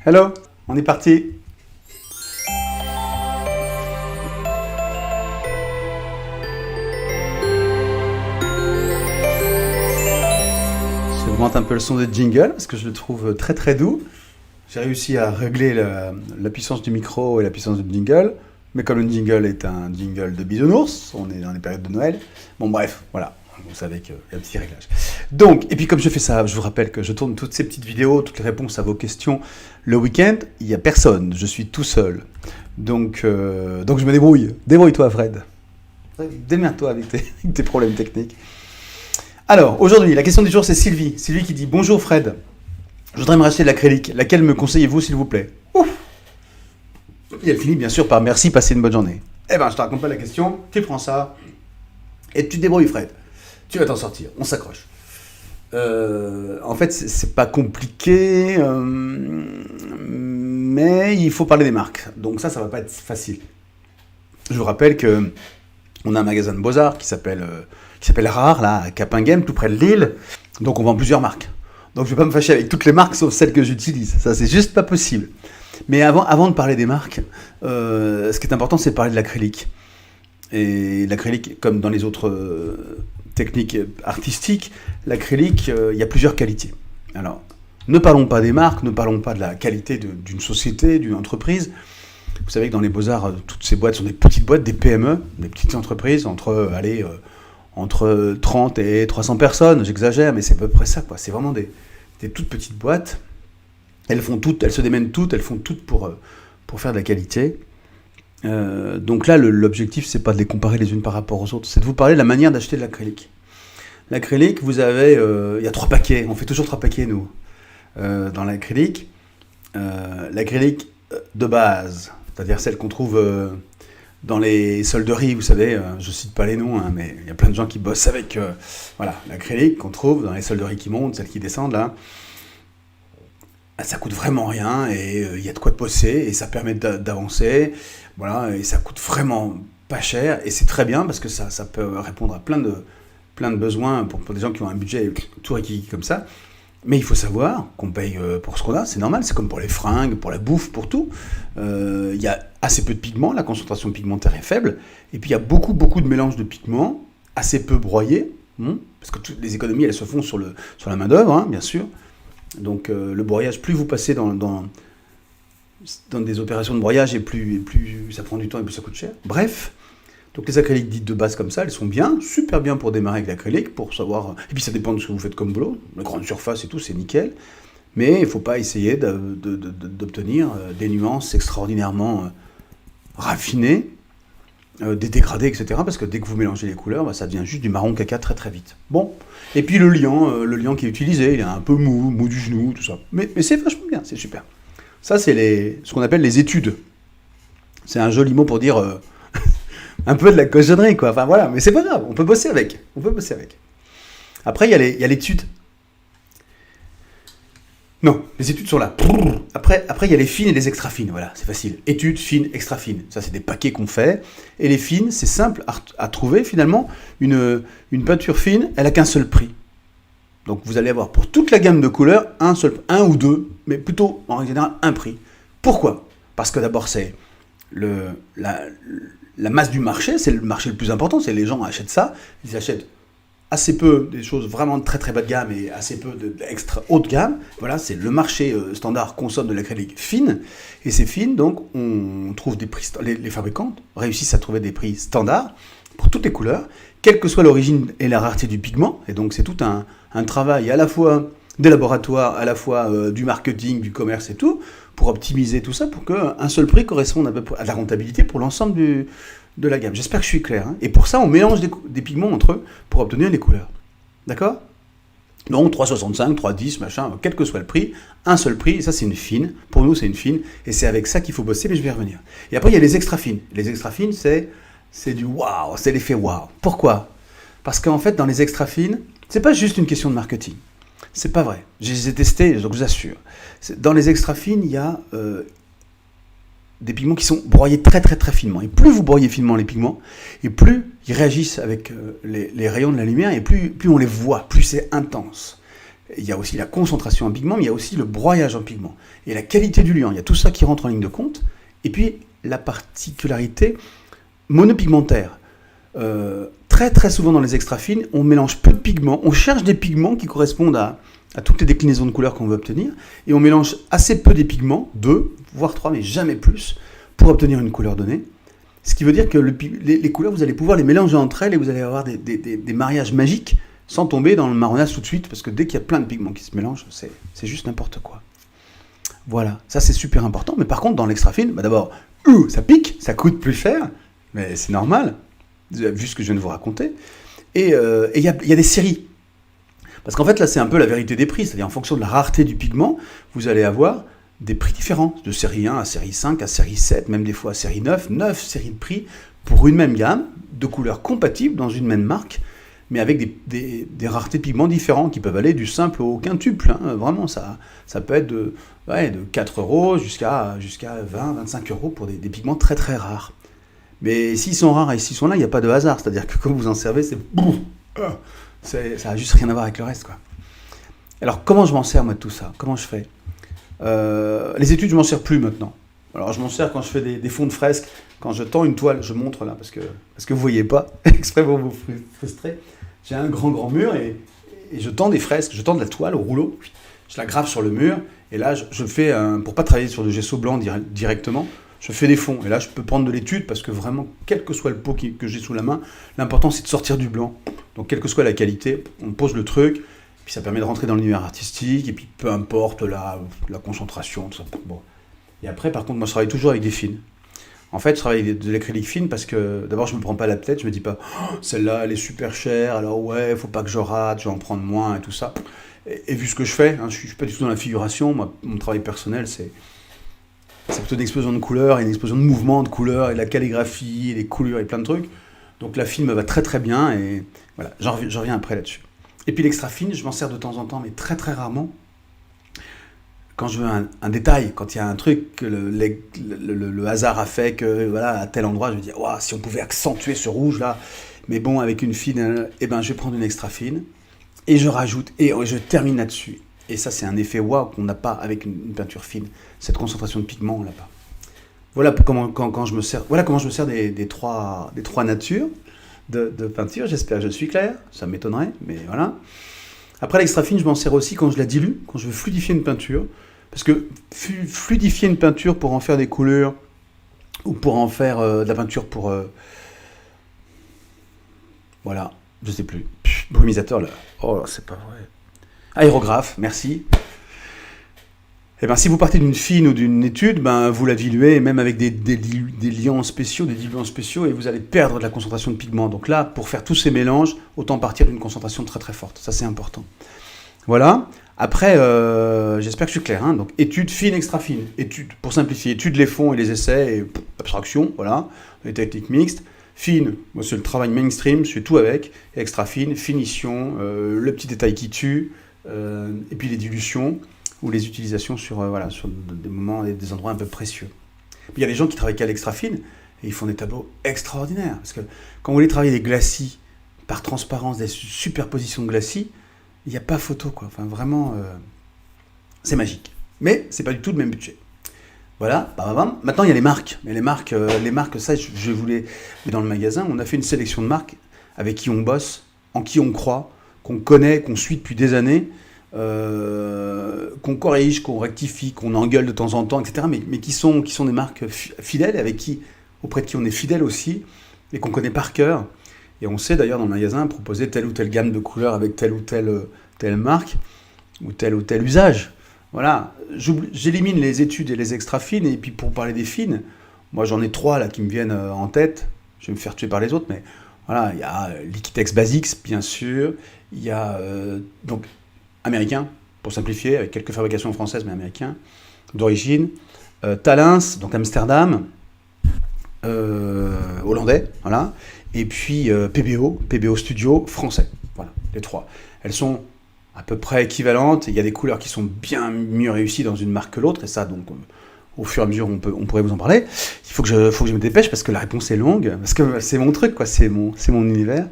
Hello, on est parti. J'augmente un peu le son de jingle parce que je le trouve très très doux. J'ai réussi à régler la puissance du micro et la puissance du jingle. Mais comme le jingle est un jingle de bisounours, on est dans les périodes de Noël. Bon bref, voilà, vous savez qu'il y a un petit réglage. Donc, et puis comme je fais ça, je vous rappelle que je tourne toutes ces petites vidéos, toutes les réponses à vos questions le week-end. Il n'y a personne, je suis tout seul. Donc je me débrouille. Débrouille-toi Fred. Démerde-toi avec tes problèmes techniques. Alors, aujourd'hui, la question du jour, c'est Sylvie. Sylvie qui dit « Bonjour Fred, je voudrais me racheter de l'acrylique. Laquelle me conseillez-vous, s'il vous plaît ?» Ouf. Et elle finit bien sûr par « Merci, passez une bonne journée. » Eh ben, je te raconte pas la question, tu prends ça, et tu te débrouilles Fred. Tu vas t'en sortir, on s'accroche. En fait, c'est pas compliqué, mais il faut parler des marques. Donc ça va pas être facile. Je vous rappelle que on a un magasin de Beaux-Arts qui s'appelle Rare, là, à Capinghem, tout près de Lille. Donc on vend plusieurs marques. Donc je vais pas me fâcher avec toutes les marques, sauf celles que j'utilise. Ça, c'est juste pas possible. Mais avant de parler des marques, ce qui est important, c'est de parler de l'acrylique. Et l'acrylique, comme dans les autres techniques artistiques, l'acrylique, il y a plusieurs qualités. Alors, ne parlons pas des marques, ne parlons pas de la qualité d'une société, d'une entreprise. Vous savez que dans les Beaux-Arts, toutes ces boîtes sont des petites boîtes, des PME, des petites entreprises entre 30 et 300 personnes, j'exagère, mais c'est à peu près ça, quoi. C'est vraiment des toutes petites boîtes. Elles font toutes, elles se démènent toutes, elles font toutes pour faire de la qualité. Donc là, l'objectif, c'est pas de les comparer les unes par rapport aux autres, c'est de vous parler de la manière d'acheter de l'acrylique. L'acrylique, vous avez, il y a 3 paquets, on fait toujours 3 paquets, nous, dans l'acrylique. L'acrylique de base, c'est-à-dire celle qu'on trouve dans les solderies, vous savez, je cite pas les noms, hein, mais il y a plein de gens qui bossent avec l'acrylique qu'on trouve dans les solderies qui montent, celles qui descendent là. Ça coûte vraiment rien et il y a de quoi de bosser et ça permet d'avancer, voilà, et ça coûte vraiment pas cher et c'est très bien parce que ça peut répondre à plein de besoins pour des gens qui ont un budget tout requis comme ça. Mais il faut savoir qu'on paye pour ce qu'on a, c'est normal, c'est comme pour les fringues, pour la bouffe, pour tout. Il y a assez peu de pigments, la concentration pigmentaire est faible, et puis il y a beaucoup de mélanges de pigments, assez peu broyés, parce que toutes les économies, elles se font sur la main-d'œuvre, bien sûr. Donc le broyage, plus vous passez dans des opérations de broyage, et plus ça prend du temps et plus ça coûte cher. Bref. Donc les acryliques dites de base comme ça, elles sont bien, super bien pour démarrer avec l'acrylique, pour savoir... Et puis ça dépend de ce que vous faites comme boulot, la grande surface et tout, c'est nickel. Mais il ne faut pas essayer d'obtenir des nuances extraordinairement raffinées, des dégradés, etc. Parce que dès que vous mélangez les couleurs, ça devient juste du marron caca très très vite. Bon, et puis le liant qui est utilisé, il est un peu mou du genou, tout ça. Mais c'est vachement bien, c'est super. Ça, c'est ce qu'on appelle les études. C'est un joli mot pour dire... un peu de la cochonnerie, quoi. Enfin, voilà. Mais c'est pas grave. On peut bosser avec. Après, il y a l'étude. Non, les études sont là. Après, il y a les fines et les extra fines. Voilà, c'est facile. Études, fines, extra fines. Ça, c'est des paquets qu'on fait. Et les fines, c'est simple à trouver, finalement. Une peinture fine, elle a qu'un seul prix. Donc, vous allez avoir pour toute la gamme de couleurs, un ou deux, mais plutôt, en général, un prix. Pourquoi ? Parce que d'abord, c'est la masse du marché, c'est le marché le plus important, c'est les gens achètent ça, ils achètent assez peu des choses vraiment de très très bas de gamme et assez peu d'extra haut de gamme. Voilà, c'est le marché standard consomme de l'acrylique fine, et ces fines, donc on trouve des prix, les fabricants réussissent à trouver des prix standards pour toutes les couleurs, quelle que soit l'origine et la rareté du pigment, et donc c'est tout un travail à la fois des laboratoires, à la fois du marketing, du commerce et tout, pour optimiser tout ça, pour qu'un seul prix corresponde à la rentabilité pour l'ensemble de la gamme. J'espère que je suis clair. Et pour ça, on mélange des pigments entre eux pour obtenir les couleurs. D'accord ? Donc 3,65, 3,10, machin, quel que soit le prix, un seul prix, et ça c'est une fine. Pour nous, c'est une fine, et c'est avec ça qu'il faut bosser, mais je vais y revenir. Et après, il y a les extra fines. Les extra fines, c'est du waouh, c'est l'effet waouh. Pourquoi ? Parce qu'en fait, dans les extra fines, c'est pas juste une question de marketing. C'est pas vrai. Je les ai testés, donc je vous assure. Dans les extra fines, il y a des pigments qui sont broyés très très très finement. Et plus vous broyez finement les pigments, et plus ils réagissent avec les rayons de la lumière, et plus on les voit, plus c'est intense. Il y a aussi la concentration en pigment, mais il y a aussi le broyage en pigment. Et la qualité du liant, il y a tout ça qui rentre en ligne de compte. Et puis, la particularité monopigmentaire. Très très souvent dans les extra fines, on mélange peu de pigments, on cherche des pigments qui correspondent à toutes les déclinaisons de couleurs qu'on veut obtenir, et on mélange assez peu des pigments, 2, voire 3, mais jamais plus, pour obtenir une couleur donnée. Ce qui veut dire que les couleurs, vous allez pouvoir les mélanger entre elles, et vous allez avoir des mariages magiques, sans tomber dans le marronnage tout de suite, parce que dès qu'il y a plein de pigments qui se mélangent, c'est juste n'importe quoi. Voilà, ça c'est super important, mais par contre dans l'extra fine, d'abord, ça pique, ça coûte plus cher, mais c'est normal, vu ce que je viens de vous raconter, et il y a des séries. Parce qu'en fait, là, c'est un peu la vérité des prix, c'est-à-dire en fonction de la rareté du pigment, vous allez avoir des prix différents, de série 1 à série 5, à série 7, même des fois à série 9, 9 séries de prix pour une même gamme, de couleurs compatibles dans une même marque, mais avec des raretés de pigments différents qui peuvent aller du simple au quintuple. Hein. Vraiment, ça peut être de 4 euros jusqu'à 20, 25 euros pour des pigments très très rares. Mais s'ils sont rares et s'ils sont là, il n'y a pas de hasard. C'est-à-dire que quand vous en servez, ça n'a juste rien à voir avec le reste, quoi. Alors, comment je m'en sers, moi, de tout ça? Comment je fais? Les études, je m'en sers plus maintenant. Alors, je m'en sers quand je fais des fonds de fresques. Quand je tends une toile, je montre là, parce que vous ne voyez pas, exprès pour vous frustrer. J'ai un grand mur et je tends des fresques, je tends de la toile au rouleau, je la grave sur le mur, et là, je fais, pour pas travailler sur du gesso blanc directement, je fais des fonds. Et là, je peux prendre de l'étude parce que vraiment, quel que soit le pot que j'ai sous la main, l'important, c'est de sortir du blanc. Donc, quelle que soit la qualité, on pose le truc, puis ça permet de rentrer dans l'univers artistique, et puis peu importe la concentration, tout ça. Bon. Et après, par contre, moi, je travaille toujours avec des fines. En fait, je travaille avec de l'acrylique fine parce que, d'abord, je me prends pas la tête, je me dis pas oh, celle-là, elle est super chère, alors ouais, faut pas que je rate, je vais en prendre moins et tout ça. Et vu ce que je fais, je suis pas du tout dans la figuration, moi, mon travail personnel, c'est plutôt une explosion de couleurs, et une explosion de mouvements de couleurs, et de la calligraphie, et des couleurs, et plein de trucs. Donc la fine me va très très bien, et voilà, j'en reviens après là-dessus. Et puis l'extra fine, je m'en sers de temps en temps, mais très très rarement. Quand je veux un détail, quand il y a un truc que le hasard a fait que, voilà, à tel endroit, je me dis, wow, si on pouvait accentuer ce rouge-là, mais bon, avec une fine, je vais prendre une extra fine, et je rajoute, et je termine là-dessus. Et ça, c'est un effet wow qu'on n'a pas avec une peinture fine. Cette concentration de pigment, on l'a pas. Voilà quand je me sers, voilà comment je me sers des trois natures de peinture. J'espère que je suis clair, ça m'étonnerait, mais voilà. Après, l'extra fine, je m'en sers aussi quand je la dilue, quand je veux fluidifier une peinture. Parce que fluidifier une peinture pour en faire des couleurs, ou pour en faire de la peinture pour... voilà, je sais plus. Brumisateur, là. Oh, c'est pas vrai. Aérographe, merci. Eh ben, si vous partez d'une fine ou d'une étude, vous la diluez, même avec des liants spéciaux, des diluants spéciaux, et vous allez perdre de la concentration de pigment. Donc là, pour faire tous ces mélanges, autant partir d'une concentration très très forte. Ça, c'est important. Voilà. Après, j'espère que je suis clair. Donc, étude fine, extra fine. Étude, pour simplifier, étude les fonds et les essais, et abstraction, voilà. Les techniques mixtes. Fine, moi, c'est le travail mainstream, je fais tout avec. Et extra fine, finition, le petit détail qui tue, et puis les dilutions, ou les utilisations sur des moments et des endroits un peu précieux. Puis il y a des gens qui travaillent qu'à l'extra fine, et ils font des tableaux extraordinaires. Parce que quand vous voulez travailler des glacis, par transparence, des superpositions de glacis, il n'y a pas photo, quoi. Enfin, vraiment, c'est magique. Mais c'est pas du tout le même budget. Voilà, maintenant il y a les marques. Mais les marques, ça, je voulais... Dans le magasin, on a fait une sélection de marques avec qui on bosse, en qui on croit, qu'on connaît, qu'on suit depuis des années, qu'on corrige, qu'on rectifie, qu'on engueule de temps en temps, etc. Mais qui sont des marques fidèles, auprès de qui on est fidèle aussi, et qu'on connaît par cœur. Et on sait d'ailleurs dans le magasin proposer telle ou telle gamme de couleurs avec telle ou telle marque, ou tel usage. Voilà, j'élimine les études et les extra fines, et puis pour parler des fines, moi j'en ai 3 là qui me viennent en tête, je vais me faire tuer par les autres, mais voilà, il y a Liquitex Basics, bien sûr, il y a donc américain, pour simplifier, avec quelques fabrications françaises, mais américain, d'origine, Talens, donc Amsterdam, hollandais, voilà, et puis PBO Studio, français, voilà, les 3. Elles sont à peu près équivalentes, il y a des couleurs qui sont bien mieux réussies dans une marque que l'autre, et ça, donc, au fur et à mesure, on pourrait vous en parler. Il faut que je me dépêche, parce que la réponse est longue, parce que c'est mon truc, quoi, c'est mon univers.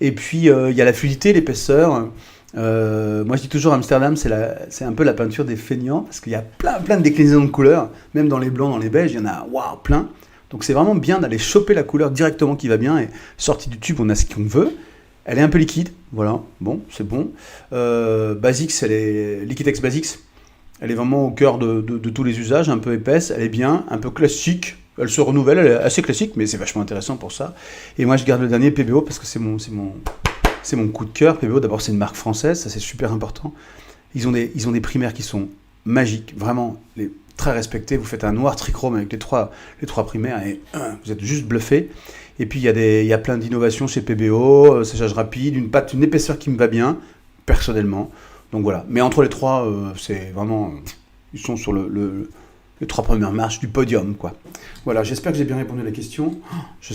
Et puis, il y a la fluidité, l'épaisseur, Moi, je dis toujours Amsterdam, c'est un peu la peinture des feignants, parce qu'il y a plein de déclinaisons de couleurs, même dans les blancs, dans les beiges, il y en a waouh, plein. Donc c'est vraiment bien d'aller choper la couleur directement qui va bien, et sortie du tube, on a ce qu'on veut. Elle est un peu liquide, voilà, bon, c'est bon. Basics, elle est Liquitex Basics, elle est vraiment au cœur de tous les usages, un peu épaisse, elle est bien, un peu classique, elle se renouvelle, elle est assez classique, mais c'est vachement intéressant pour ça. Et moi, je garde le dernier PBO parce que c'est mon coup de cœur. PBO, d'abord, c'est une marque française, ça c'est super important. Ils ont des primaires qui sont magiques, vraiment très respectés. Vous faites un noir trichrome avec les trois primaires et vous êtes juste bluffé. Et puis il y a plein d'innovations chez PBO, séchage rapide, une épaisseur qui me va bien, personnellement. Donc voilà. Mais entre les trois, c'est vraiment. Ils sont sur les trois premières marches du podium, quoi. Voilà, j'espère que j'ai bien répondu à la question. Je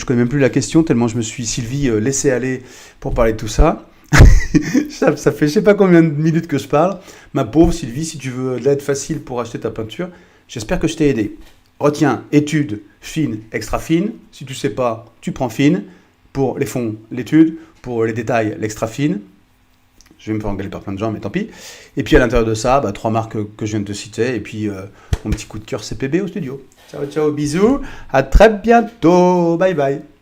connais même plus la question, tellement je me suis, Sylvie, laissé aller pour parler de tout ça. Ça fait je sais pas combien de minutes que je parle. Ma pauvre Sylvie, si tu veux de l'aide facile pour acheter ta peinture, j'espère que je t'ai aidé. Retiens, étude, fine, extra fine. Si tu sais pas, tu prends fine. Pour les fonds, l'étude. Pour les détails, l'extra fine. Je vais me faire engueuler par plein de gens, mais tant pis. Et puis à l'intérieur de ça, trois marques que je viens de te citer. Et puis mon petit coup de cœur CPB au studio. Ciao, ciao, bisous. À très bientôt. Bye bye.